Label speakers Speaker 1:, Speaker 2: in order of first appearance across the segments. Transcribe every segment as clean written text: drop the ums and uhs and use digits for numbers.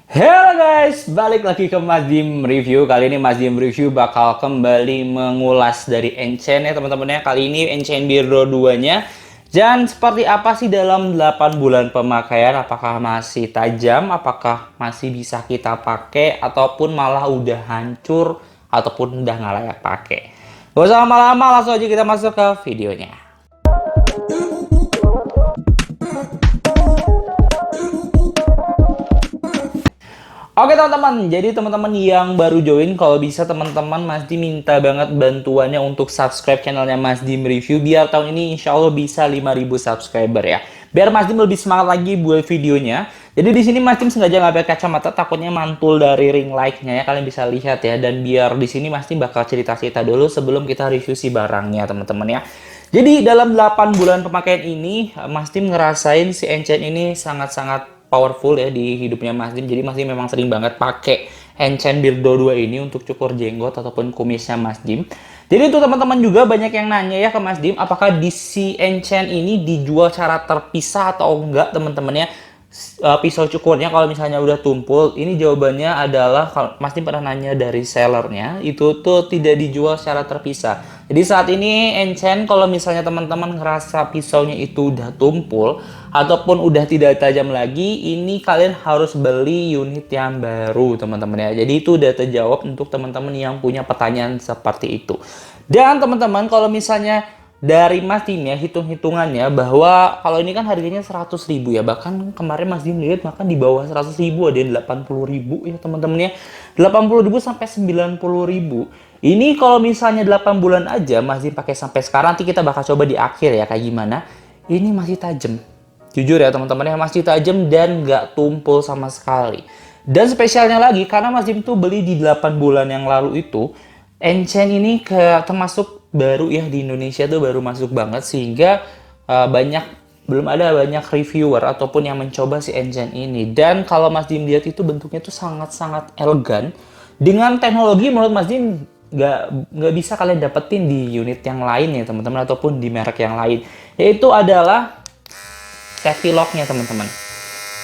Speaker 1: Halo guys, balik lagi ke Mas Dim Review. Kali ini Mas Dim Review bakal kembali mengulas dari Enchant ya teman-teman ya. Kali ini Enchant Beardo 2-nya. Dan seperti apa sih dalam 8 bulan pemakaian? Apakah masih tajam? Apakah masih bisa kita pakai? Ataupun malah udah hancur? Ataupun udah nggak layak pakai? Gak usah lama-lama, langsung aja kita masuk ke videonya. Oke teman-teman, jadi teman-teman yang baru join, kalau bisa teman-teman Mas Dim minta banget bantuannya untuk subscribe channelnya Mas Dim Review, biar tahun ini insya Allah bisa 5.000 subscriber ya. Biar Mas Dim lebih semangat lagi buat videonya. Jadi di sini Mas Dim sengaja nggak pakai kacamata, takutnya mantul dari ring light-nya ya, kalian bisa lihat ya. Dan biar di sini Mas Dim bakal cerita-cerita dulu sebelum kita review si barangnya teman-teman ya. Jadi dalam 8 bulan pemakaian ini, Mas Dim ngerasain si Enchant ini sangat-sangat powerful ya di hidupnya Mas Dim. Jadi Mas Dim memang sering banget pakai Enchant Beardo 2 ini untuk cukur jenggot ataupun kumisnya Mas Dim. Jadi untuk teman-teman juga banyak yang nanya ya ke Mas Dim, apakah DC Enchant ini dijual secara terpisah atau enggak teman-teman ya. Pisau cukurnya kalau misalnya udah tumpul, ini jawabannya adalah kalau Mas Dim pernah nanya dari sellernya, itu tuh tidak dijual secara terpisah. Jadi saat ini Enchant kalau misalnya teman-teman ngerasa pisaunya itu udah tumpul ataupun udah tidak tajam lagi, ini kalian harus beli unit yang baru teman-teman ya. Jadi itu udah terjawab untuk teman-teman yang punya pertanyaan seperti itu. Dan teman-teman kalau misalnya dari Mas Dim ya, hitung-hitungannya bahwa kalau ini kan harganya 100.000 ya, bahkan kemarin Mas Dim lihat makan di bawah 100.000, ada yang 80.000 ya teman-teman ya, 80.000 sampai 90.000. Ini kalau misalnya 8 bulan aja Mas Dim pakai sampai sekarang, nanti kita bakal coba di akhir ya kayak gimana. Ini masih tajam, jujur ya teman-teman ya, masih tajam dan nggak tumpul sama sekali. Dan spesialnya lagi, karena Mas Dim tuh beli di 8 bulan yang lalu itu, Enchant ini termasuk baru ya di Indonesia tuh baru masuk banget, sehingga belum ada banyak reviewer ataupun yang mencoba si Enchant ini. Dan kalau Mas Dim lihat itu bentuknya tuh sangat-sangat elegan dengan teknologi menurut Mas Dim nggak bisa kalian dapetin di unit yang lain ya teman-teman, ataupun di merek yang lain, yaitu adalah safety lock-nya teman-teman.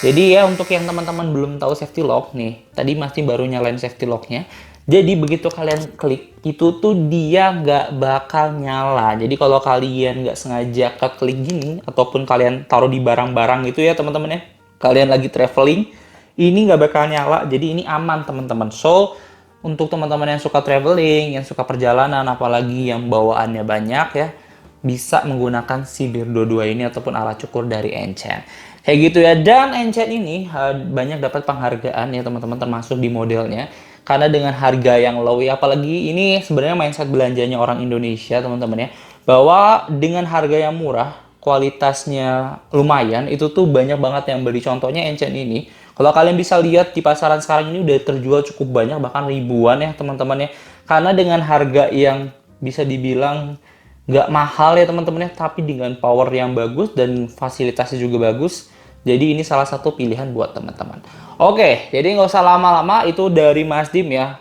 Speaker 1: Jadi ya untuk yang teman-teman belum tahu safety lock nih, tadi Mas Dim baru nyalain safety lock-nya. Jadi begitu kalian klik, itu tuh dia nggak bakal nyala. Jadi kalau kalian nggak sengaja klik gini, ataupun kalian taruh di barang-barang gitu ya teman-teman ya, kalian lagi traveling, ini nggak bakal nyala. Jadi ini aman teman-teman. So, untuk teman-teman yang suka traveling, yang suka perjalanan, apalagi yang bawaannya banyak ya, bisa menggunakan si Beardo 2 ini ataupun alat cukur dari Enchant. Kayak gitu ya. Dan Enchant ini banyak dapat penghargaan ya teman-teman, termasuk di modelnya. Karena dengan harga yang low ya, apalagi ini sebenarnya mindset belanjanya orang Indonesia teman-teman ya, bahwa dengan harga yang murah, kualitasnya lumayan, itu tuh banyak banget yang beli. Contohnya Enchant ini, kalau kalian bisa lihat di pasaran sekarang ini udah terjual cukup banyak, bahkan ribuan ya teman-teman ya. Karena dengan harga yang bisa dibilang nggak mahal ya teman-teman ya, tapi dengan power yang bagus dan fasilitasnya juga bagus. Jadi ini salah satu pilihan buat teman-teman. Oke, jadi nggak usah lama-lama, itu dari Mas Dim ya.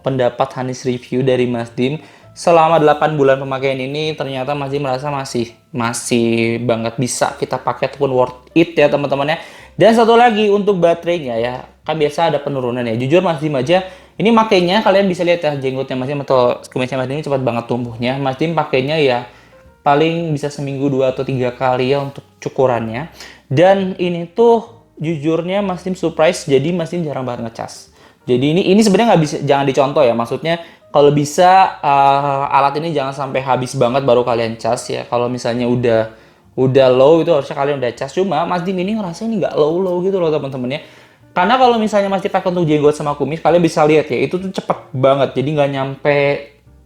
Speaker 1: Pendapat Hanis review dari Mas Dim. Selama 8 bulan pemakaian ini ternyata Mas Dim merasa masih banget bisa kita pakai ataupun worth it ya teman-teman ya. Dan satu lagi untuk baterainya ya, kan biasa ada penurunan ya. Jujur Mas Dim aja, ini makainya kalian bisa lihat ya jenggotnya Mas Dim atau kumisnya Mas Dim ini cepat banget tumbuhnya. Mas Dim pakainya ya paling bisa seminggu 2 atau 3 kali ya untuk cukurannya. Dan ini tuh jujurnya Mas Dim surprise, jadi Mas Dim jarang banget ngecas. Jadi ini sebenarnya nggak bisa, jangan dicontoh ya. Maksudnya kalau bisa alat ini jangan sampai habis banget baru kalian cas ya. Kalau misalnya udah low itu harusnya kalian udah cas. Cuma Mas Dim ini ngerasa ini nggak low gitu loh teman-teman ya. Karena kalau misalnya Mas Dim pakai untuk jenggot sama kumis, kalian bisa lihat ya itu tuh cepet banget. Jadi nggak nyampe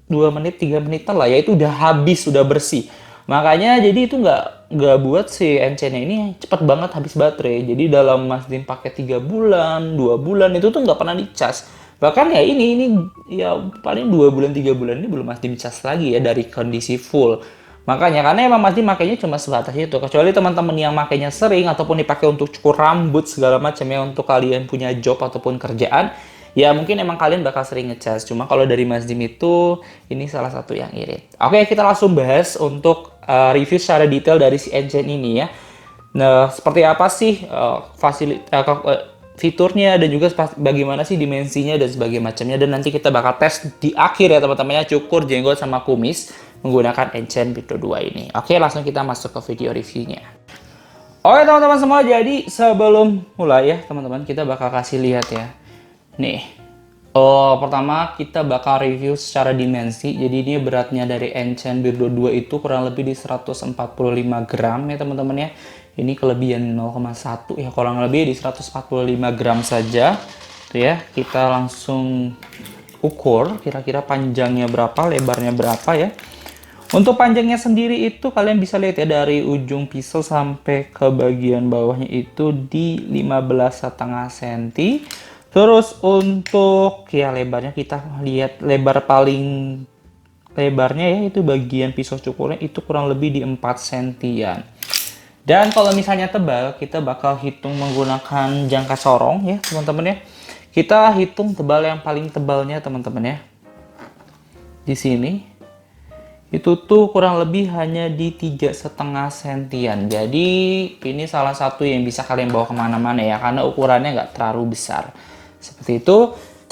Speaker 1: 2 menit 3 menitan lah ya, itu udah habis, udah bersih. Makanya jadi itu nggak buat si Enchant ini cepet banget habis baterai. Jadi dalam Mas Dim pakai 3 bulan 2 bulan itu tuh nggak pernah dicas. Bahkan ya ini ya paling 2 bulan 3 bulan ini belum Mas Dim cas lagi ya dari kondisi full. Makanya karena emang Mas Dim makainya cuma sebatas itu. Kecuali teman-teman yang makainya sering ataupun dipakai untuk cukur rambut segala macam ya, untuk kalian punya job ataupun kerjaan, ya mungkin emang kalian bakal sering ngecas. Cuma kalau dari Mas Dim itu, ini salah satu yang irit. Oke, kita langsung bahas untuk review secara detail dari si Enchant ini ya. Nah, seperti apa sih fiturnya dan juga bagaimana sih dimensinya dan sebagainya macamnya, dan nanti kita bakal tes di akhir ya teman-teman ya, cukur, jenggot sama kumis menggunakan Enchant Video 2 ini. Oke, langsung kita masuk ke video reviewnya. Oke teman-teman semua, jadi sebelum mulai ya teman-teman, kita bakal kasih lihat ya. Nih, pertama kita bakal review secara dimensi. Jadi ini beratnya dari Enchant Video 2 itu kurang lebih di 145 gram ya teman-teman ya. Ini kelebihan 0,1 ya, kurang lebih di 145 gram saja. Tuh ya, kita langsung ukur kira-kira panjangnya berapa, lebarnya berapa ya. Untuk panjangnya sendiri itu kalian bisa lihat ya, dari ujung pisau sampai ke bagian bawahnya itu di 15,5 cm. Terus untuk ya lebarnya, kita lihat lebar paling lebarnya ya, itu bagian pisau cukurnya itu kurang lebih di 4 cm-an. Dan kalau misalnya tebal, kita bakal hitung menggunakan jangka sorong ya teman-teman ya. Kita hitung tebal yang paling tebalnya teman-teman ya. Di sini itu tuh kurang lebih hanya di 3,5 cm-an. Jadi ini salah satu yang bisa kalian bawa kemana-mana ya, karena ukurannya nggak terlalu besar. Seperti itu.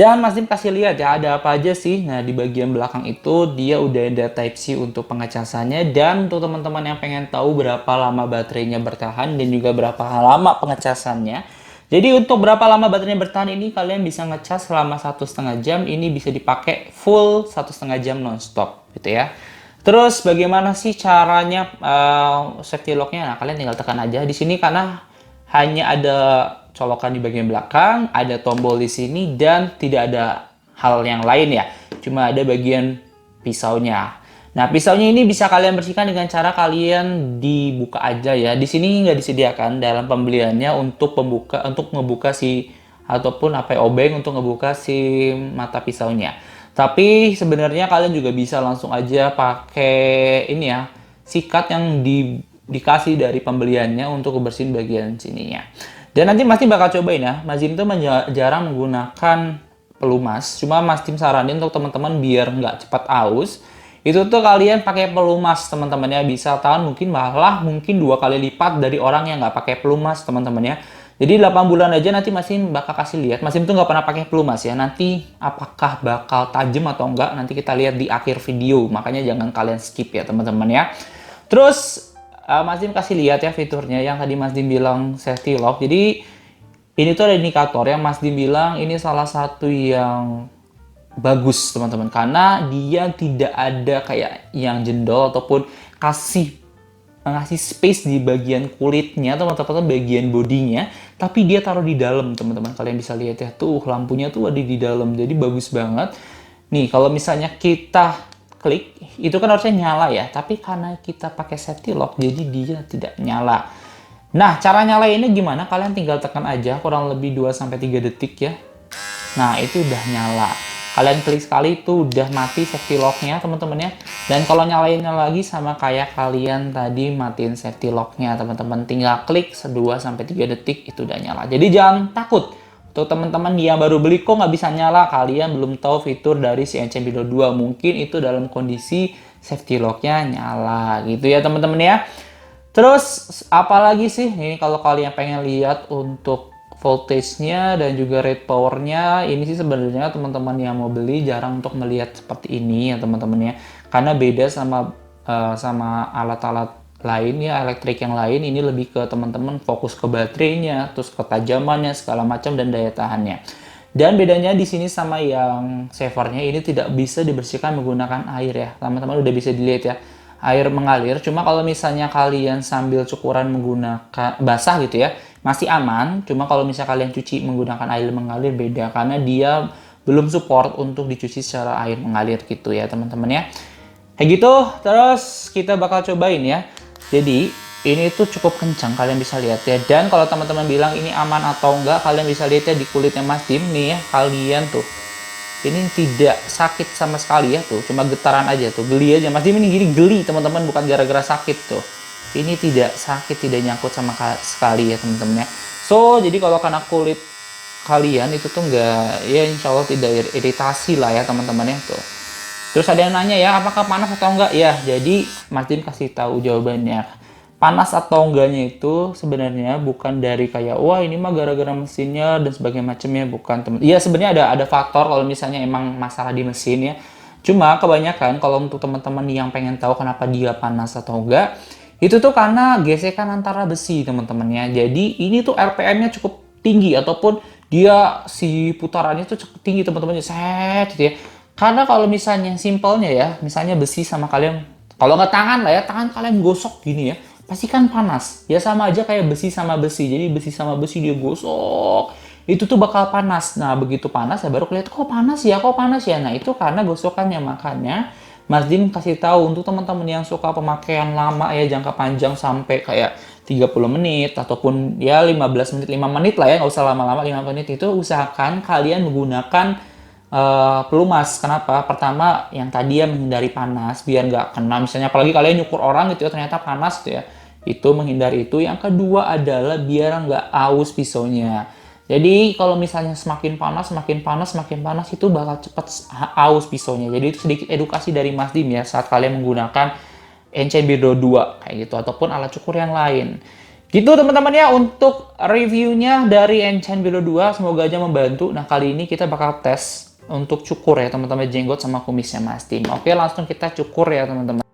Speaker 1: Dan Mas Dim kasih lihat ya, ada apa aja sih. Nah, di bagian belakang itu dia udah ada Type-C untuk pengecasannya. Dan untuk teman-teman yang pengen tahu berapa lama baterainya bertahan dan juga berapa lama pengecasannya. Jadi untuk berapa lama baterainya bertahan ini, kalian bisa ngecas selama 1,5 jam. Ini bisa dipakai full 1,5 jam nonstop gitu ya. Terus bagaimana sih caranya safety lock-nya? Nah, kalian tinggal tekan aja di sini, karena hanya ada colokan di bagian belakang, ada tombol di sini, dan tidak ada hal yang lain ya. Cuma ada bagian pisaunya. Nah, pisaunya ini bisa kalian bersihkan dengan cara kalian dibuka aja ya. Di sini nggak disediakan dalam pembeliannya untuk ngebuka si, ataupun obeng untuk ngebuka si mata pisaunya. Tapi sebenarnya kalian juga bisa langsung aja pakai ini ya, sikat yang dikasih dari pembeliannya untuk bersihin bagian sininya. Dan nanti Mas Tim bakal cobain ya. Mas Tim tuh jarang menggunakan pelumas. Cuma Mas Tim saranin untuk teman-teman biar nggak cepat aus, itu tuh kalian pakai pelumas teman-teman ya. Bisa tahan mungkin 2 kali lipat dari orang yang nggak pakai pelumas teman-teman ya. Jadi 8 bulan aja nanti Mas Tim bakal kasih lihat. Mas Tim tuh nggak pernah pakai pelumas ya. Nanti apakah bakal tajam atau enggak, nanti kita lihat di akhir video. Makanya jangan kalian skip ya teman-teman ya. Terus Mas Dim kasih lihat ya fiturnya yang tadi Mas Dim bilang safety lock. Jadi ini tuh ada indikator yang Mas Dim bilang ini salah satu yang bagus teman-teman, karena dia tidak ada kayak yang jendol ataupun ngasih space di bagian kulitnya teman-teman, bagian bodinya, tapi dia taruh di dalam teman-teman. Kalian bisa lihat ya, tuh lampunya tuh ada di dalam, jadi bagus banget. Nih kalau misalnya kita klik, itu kan harusnya nyala ya, tapi karena kita pakai safety lock jadi dia tidak nyala. Nah, cara nyalainnya gimana? Kalian tinggal tekan aja kurang lebih 2-3 detik ya. Nah, itu udah nyala. Kalian klik sekali itu udah mati safety lock-nya teman-teman ya. Dan kalau nyalainnya lagi sama kayak kalian tadi matiin safety lock-nya teman-teman, tinggal klik 2-3 detik itu udah nyala. Jadi jangan takut. Untuk teman-teman yang baru beli kok nggak bisa nyala, kalian belum tahu fitur dari si Enchant Video 2. Mungkin itu dalam kondisi safety lock-nya nyala gitu ya teman-teman ya. Terus apalagi sih ini, kalau kalian pengen lihat untuk voltage-nya dan juga rate power-nya, ini sih sebenarnya teman-teman yang mau beli jarang untuk melihat seperti ini ya teman-teman ya. Karena beda sama alat-alat lain ya, elektrik yang lain. Ini lebih ke teman-teman fokus ke baterainya, terus ketajamannya segala macam dan daya tahannya. Dan bedanya di sini sama yang savernya, ini tidak bisa dibersihkan menggunakan air ya teman-teman, udah bisa dilihat ya, air mengalir. Cuma kalau misalnya kalian sambil cukuran menggunakan basah gitu ya, masih aman. Cuma kalau misalnya kalian cuci menggunakan air mengalir, beda, karena dia belum support untuk dicuci secara air mengalir gitu ya teman-teman ya. Kayak gitu. Terus kita bakal cobain ya. Jadi ini tuh cukup kencang, kalian bisa lihat ya. Dan kalau teman-teman bilang ini aman atau enggak, kalian bisa lihat ya di kulitnya Mas Dim nih ya, kalian tuh. Ini tidak sakit sama sekali ya tuh, cuma getaran aja tuh, geli aja. Mas Dim ini gini geli teman-teman, bukan gara-gara sakit tuh. Ini tidak sakit, tidak nyangkut sama sekali ya teman-teman ya. So, jadi kalau kena kulit kalian itu tuh enggak, ya insya Allah tidak iritasi lah ya teman-teman ya tuh. Terus ada yang nanya ya, apakah panas atau enggak? Ya, jadi Mas Dim kasih tahu jawabannya. panas atau enggaknya itu sebenarnya bukan dari kayak wah ini mah gara-gara mesinnya dan sebagainya macamnya, bukan teman. Iya sebenarnya ada faktor kalau misalnya emang masalah di mesin ya. Cuma kebanyakan kalau untuk teman-teman yang pengen tahu kenapa dia panas atau enggak, itu tuh karena gesekan antara besi teman-teman ya. Jadi ini tuh RPM-nya cukup tinggi ataupun dia si putarannya tuh cukup tinggi teman-teman, set gitu ya. Karena kalau misalnya simpelnya ya, misalnya besi sama kalian, kalau nggak tangan lah ya, tangan kalian gosok gini ya, pasti kan panas. Ya sama aja kayak besi sama besi. Jadi besi sama besi dia gosok, itu tuh bakal panas. Nah begitu panas ya baru kelihatan kok panas ya, kok panas ya. Nah itu karena gosokannya. Makanya Mas Dim kasih tahu untuk teman-teman yang suka pemakaian lama ya, jangka panjang sampai kayak 30 menit ataupun ya 15 menit, 5 menit lah ya, nggak usah lama-lama, 5 menit itu usahakan kalian menggunakan pelumas. Kenapa? Pertama yang tadi ya menghindari panas biar nggak kena, misalnya apalagi kalian nyukur orang gitu ya ternyata panas gitu ya, itu menghindari itu. Yang kedua adalah biar nggak aus pisaunya. Jadi kalau misalnya semakin panas itu bakal cepet aus pisaunya. Jadi itu sedikit edukasi dari Mas Dim ya saat kalian menggunakan Encen Birdo 2 kayak gitu ataupun alat cukur yang lain. Gitu teman-teman ya untuk reviewnya dari Encen Birdo 2, semoga aja membantu. Nah kali ini kita bakal tes untuk cukur ya teman-teman, jenggot sama kumisnya Mas Dim. Oke langsung kita cukur ya teman-teman.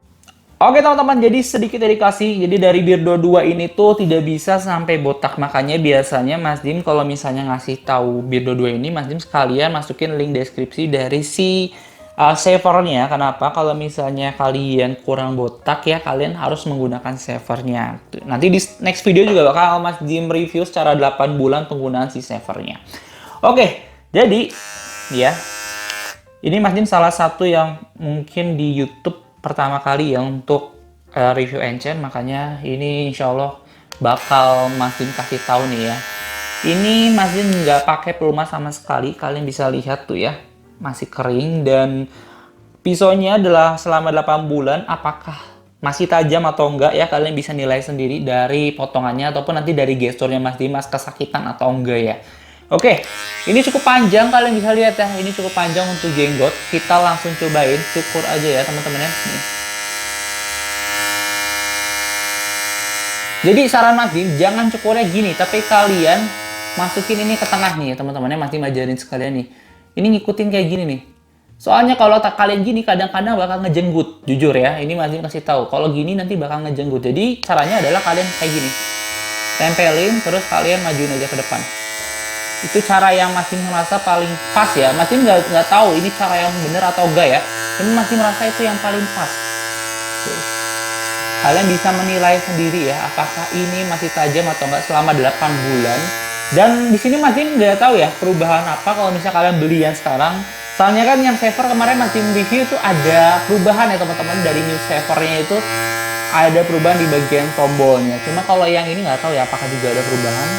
Speaker 1: Oke teman-teman, jadi sedikit edukasi. Jadi dari Birdo 2 ini tuh tidak bisa sampai botak. Makanya biasanya Mas Dim kalau misalnya ngasih tahu Birdo 2 ini, Mas Dim sekalian masukin link deskripsi dari si savernya. Kenapa? Kalau misalnya kalian kurang botak ya, kalian harus menggunakan savernya. Nanti di next video juga bakal Mas Dim review secara 8 bulan penggunaan si savernya. Oke, jadi ya, ini Mas Dim salah satu yang mungkin di YouTube pertama kali ya untuk review Encen, makanya ini insya Allah bakal Mas Dim kasih tahu nih ya. Ini Mas Dim nggak pakai pelumas sama sekali, kalian bisa lihat tuh ya, masih kering, dan pisaunya adalah selama 8 bulan apakah masih tajam atau enggak ya, kalian bisa nilai sendiri dari potongannya ataupun nanti dari gesturnya Mas Dim, mas kesakitan atau enggak ya. Oke, ini cukup panjang, kalian bisa lihat ya, ini cukup panjang untuk jenggot. Kita langsung cobain cukur aja ya teman-teman ya. Nih. Jadi saran Mas Dim, jangan cukurnya gini, tapi kalian masukin ini ke tengah nih ya teman-teman ya. Mas Dim ajarin sekalian nih. Ini ngikutin kayak gini nih. Soalnya kalau tak kalian gini kadang-kadang bakal ngejenggut, jujur ya. Ini Mas Dim kasih tahu, kalau gini nanti bakal ngejenggut. Jadi caranya adalah kalian kayak gini. Tempelin terus kalian majuin aja ke depan. Itu cara yang Mas Dim merasa paling pas ya. Mas Dim nggak tahu ini cara yang benar atau enggak ya. Ini Mas Dim merasa itu yang paling pas. Tuh. Kalian bisa menilai sendiri ya, apakah ini masih tajam atau enggak selama 8 bulan. Dan di sini Mas Dim nggak tahu ya perubahan apa kalau misalnya kalian beli yang sekarang. Soalnya kan yang saver kemarin Mas Dim review itu ada perubahan ya teman-teman, dari new savernya itu ada perubahan di bagian tombolnya. Cuma kalau yang ini nggak tahu ya apakah juga ada perubahan.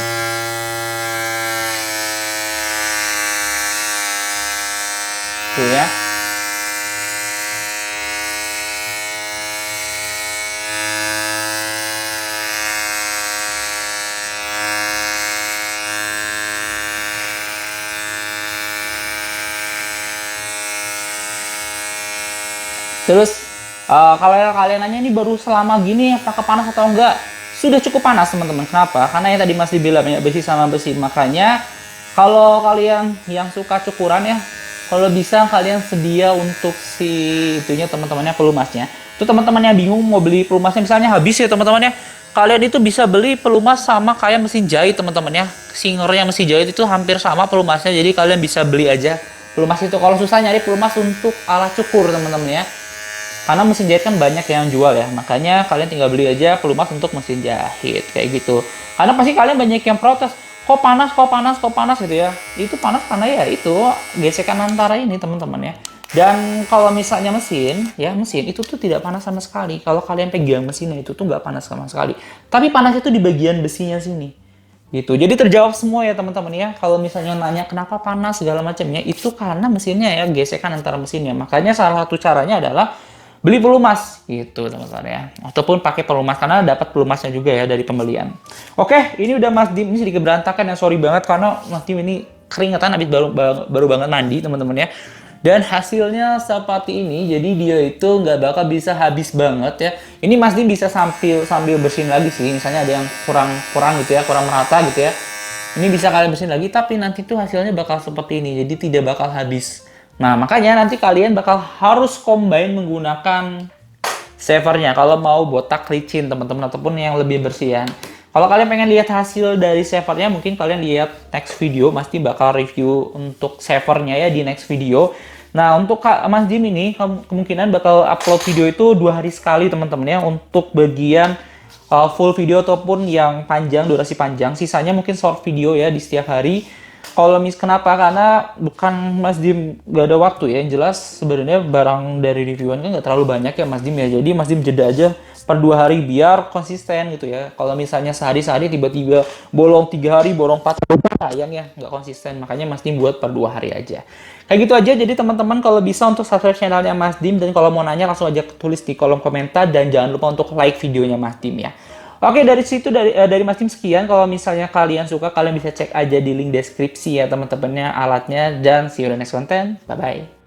Speaker 1: Tuh ya. Terus kalau kalian nanya ini baru selama gini apakah panas atau enggak? Sudah cukup panas teman-teman. Kenapa? Karena yang tadi Mas dibilang ya, besi sama besi. Makanya kalau kalian yang suka cukuran ya, kalau bisa kalian sedia untuk si itunya teman-temannya, pelumasnya. Itu teman-teman yang bingung mau beli pelumasnya misalnya habis ya teman-teman ya. Kalian itu bisa beli pelumas sama kayak mesin jahit teman-teman ya. Singernya mesin jahit itu hampir sama pelumasnya. Jadi kalian bisa beli aja pelumas itu. Kalau susah nyari pelumas untuk alat cukur teman-teman ya. Karena mesin jahit kan banyak yang jual ya. Makanya kalian tinggal beli aja pelumas untuk mesin jahit kayak gitu. Karena pasti kalian banyak yang protes, kok panas, kok panas, kok panas gitu ya. Itu panas karena ya itu gesekan antara ini teman-teman ya. Dan kalau misalnya mesin, ya mesin itu tuh tidak panas sama sekali. Kalau kalian pegang mesinnya itu tuh nggak panas sama sekali. Tapi panas itu di bagian besinya sini. Gitu. Jadi terjawab semua ya teman-teman ya. Kalau misalnya nanya kenapa panas segala macamnya, itu karena mesinnya ya, gesekan antara mesinnya. Makanya salah satu caranya adalah beli pelumas gitu teman-teman ya, ataupun pakai pelumas karena dapat pelumasnya juga ya dari pembelian. Oke, ini udah Mas Dim, ini sedikit berantakan ya, sorry banget karena Mas Dim ini keringetan habis baru banget mandi teman-teman ya. Dan hasilnya seperti ini, jadi dia itu nggak bakal bisa habis banget ya. Ini Mas Dim bisa sambil bersihin lagi sih, misalnya ada yang kurang gitu ya, kurang merata gitu ya. Ini bisa kalian bersihin lagi, tapi nanti tuh hasilnya bakal seperti ini, jadi tidak bakal habis. Nah, makanya nanti kalian bakal harus combine menggunakan savernya kalau mau botak licin teman-teman, ataupun yang lebih bersihan. Kalau kalian pengen lihat hasil dari savernya, mungkin kalian lihat next video, pasti bakal review untuk savernya ya di next video. Nah, untuk Mas Dim ini kemungkinan bakal upload video itu 2 hari sekali teman-teman ya, untuk bagian full video ataupun yang panjang, durasi panjang. Sisanya mungkin short video ya di setiap hari. Kalau kenapa? Karena bukan Mas Dim gak ada waktu ya. Yang jelas sebenarnya barang dari reviewan kan gak terlalu banyak ya Mas Dim ya. Jadi Mas Dim jeda aja per 2 hari biar konsisten gitu ya. Kalau misalnya sehari tiba-tiba bolong 3 hari, bolong 4 hari, sayang ya nggak konsisten. Makanya Mas Dim buat per 2 hari aja. Kayak gitu aja. Jadi teman-teman kalau bisa untuk subscribe channelnya Mas Dim, dan kalau mau nanya langsung aja tulis di kolom komentar, dan jangan lupa untuk like videonya Mas Dim ya. Oke, dari situ dari Mas Dim sekian. Kalau misalnya kalian suka, kalian bisa cek aja di link deskripsi ya teman-temannya, alatnya, dan see you in the next content. Bye bye.